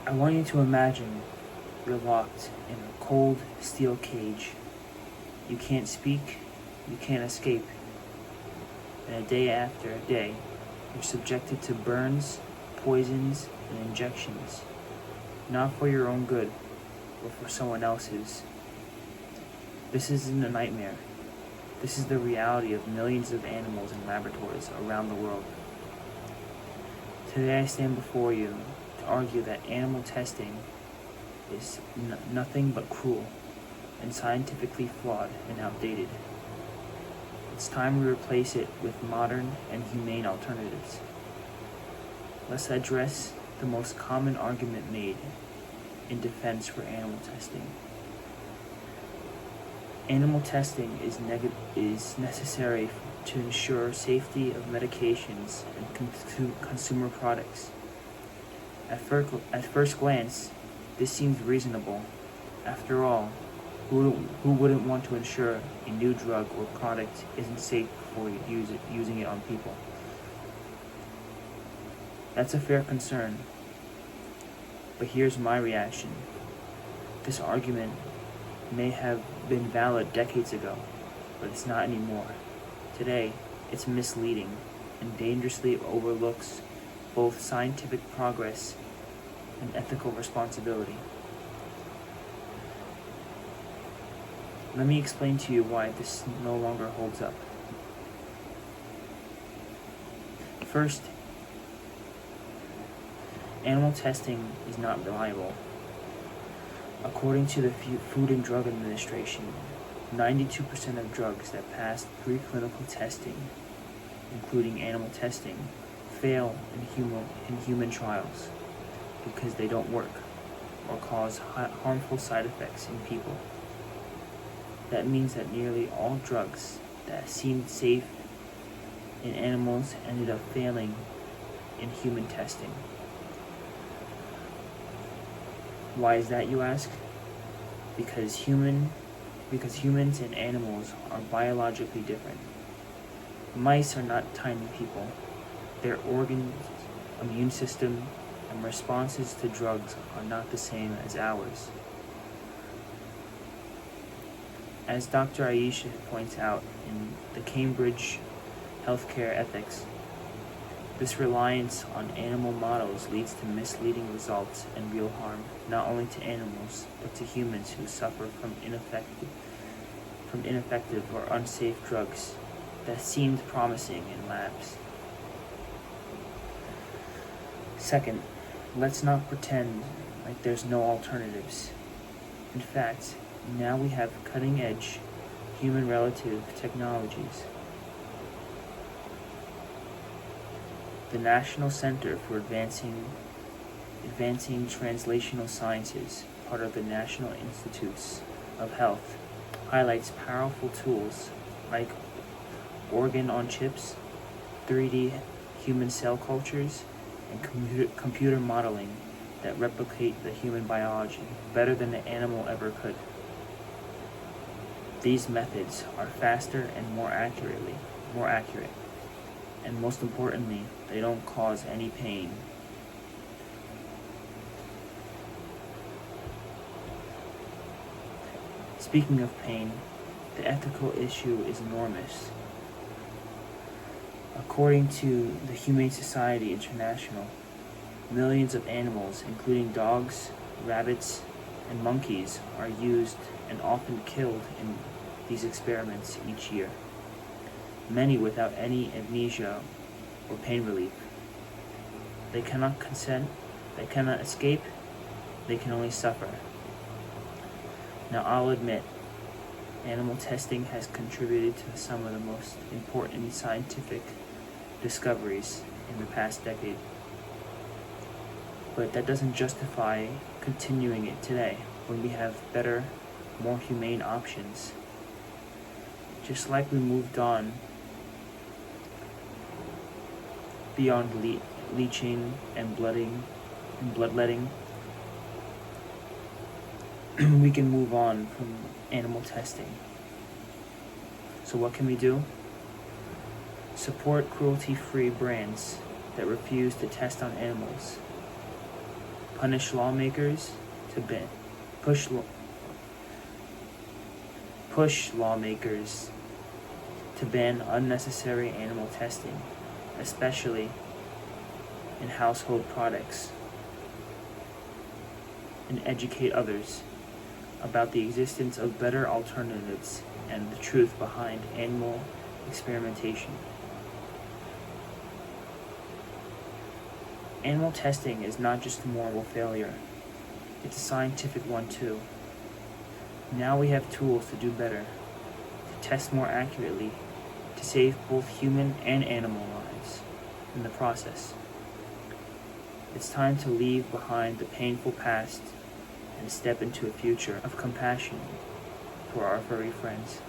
I want you to imagine you're locked in a cold steel cage. You can't speak, you can't escape. And a day after day, you're subjected to burns, poisons, and injections, not for your own good, but for someone else's. This isn't a nightmare. This is the reality of millions of animals in laboratories around the world. Today I stand before you to argue that animal testing is nothing but cruel and scientifically flawed and outdated. It's time we replace it with modern and humane alternatives. Let's address the most common argument made in defense for animal testing. Animal testing is necessary to ensure safety of medications and consumer products. At first glance, this seems reasonable. After all, who wouldn't want to ensure a new drug or product isn't safe before using it on people? That's a fair concern. But here's my reaction. This argument may have been valid decades ago, but it's not anymore. Today, it's misleading and dangerously overlooks both scientific progress and ethical responsibility. Let me explain to you why this no longer holds up. First, animal testing is not reliable. According to the Food and Drug Administration, 92% of drugs that pass preclinical testing, including animal testing, fail in human trials because they don't work or cause harmful side effects in people. That means that nearly all drugs that seemed safe in animals ended up failing in human testing. Why is that, you ask? Because humans and animals are biologically different. Mice are not tiny people. Their organs, immune system, and responses to drugs are not the same as ours. As Dr. Aisha points out in the Cambridge Healthcare Ethics, this reliance on animal models leads to misleading results and real harm, not only to animals, but to humans who suffer from ineffective or unsafe drugs that seemed promising in labs. Second, let's not pretend like there's no alternatives. In fact, now we have cutting-edge, human-relative technologies. The National Center for Advancing Translational Sciences, part of the National Institutes of Health, highlights powerful tools like organ-on-chips, 3D human cell cultures, and computer modeling that replicate the human biology better than the animal ever could. These methods are faster and more accurate, and most importantly, they don't cause any pain. Speaking of pain, the ethical issue is enormous. According to the Humane Society International, millions of animals, including dogs, rabbits, and monkeys, are used and often killed in these experiments each year, many without any amnesia or pain relief. They cannot consent, they cannot escape, they can only suffer. Now, I'll admit, animal testing has contributed to some of the most important scientific discoveries in the past decade. But that doesn't justify continuing it today when we have better, more humane options. Just like we moved on beyond leeching and bloodletting, we can move on from animal testing. So what can we do? Support cruelty-free brands that refuse to test on animals. push lawmakers to ban unnecessary animal testing, especially in household products, and educate others about the existence of better alternatives and the truth behind animal experimentation. Animal testing is not just a moral failure, it's a scientific one too. Now we have tools to do better, to test more accurately, to save both human and animal lives in the process. It's time to leave behind the painful past and step into a future of compassion for our furry friends.